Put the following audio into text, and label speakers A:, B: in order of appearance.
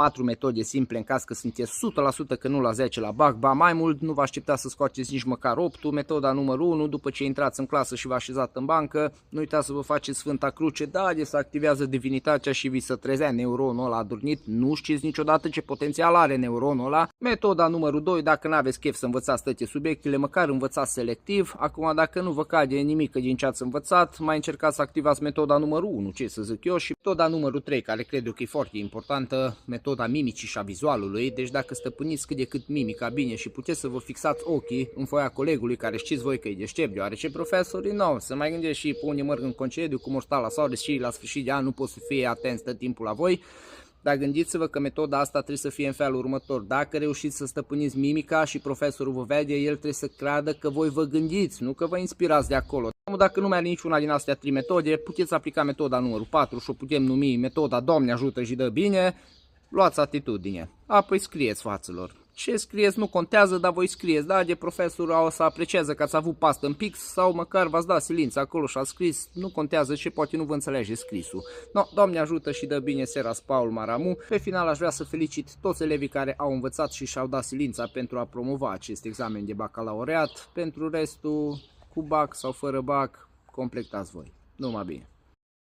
A: 4 metode simple în caz că sunteți 100% că nu la 10 la BAC, ba mai mult, nu vă așteptați să scoateți nici măcar 8. Metoda numărul 1, după ce intrați în clasă și vă așezați în bancă, nu uitați să vă faceți Sfânta Cruce, da, de să activează divinitatea și vi se trezea neuronul ăla adormit, nu știți niciodată ce potențial are neuronul ăla. Metoda numărul 2, dacă nu aveți chef să învățați toate subiectele, măcar învățați selectiv. Acum, dacă nu vă cade nimic din ce ați învățat, mai încercați să activați metoda numărul 1, ce să zic eu, și metoda numărul 3, care cred eu că e foarte importantă, metoda mimicii și a vizualului. Deci dacă stăpâniți cât de cât mimica bine și puteți să vă fixați ochii în foaia colegului care știți voi că e deștept, deoarece profesorii nu, să mai gândeți și pe unii merg în concediu, cum or sta la soare și la sfârșit de an nu pot să fie atenți tot timpul la voi. Dar gândiți-vă că metoda asta trebuie să fie în felul următor. Dacă reușiți să stăpâniți mimica și profesorul vă vede, el trebuie să creadă că voi vă gândiți, nu că vă inspirați de acolo. Dacă nu mai are niciuna din astea 3 metode, puteți aplica metoda numărul 4 și o putem numi metoda Doamne ajută și dă bine. Luați atitudine. Apoi scrieți, faților. Ce scrieți nu contează, dar voi scrieți, da? De profesorul o să aprecieze că ați avut pastă în pix sau măcar v-ați dat silință acolo și ați scris, nu contează ce, poate nu vă înțelege scrisul. No, Doamne ajută și dă bine, Seras Paul Maramu. Pe final aș vrea să felicit toți elevii care au învățat și și-au dat silința pentru a promova acest examen de bacalaureat. Pentru restul, cu BAC sau fără BAC, completați voi. Numai bine!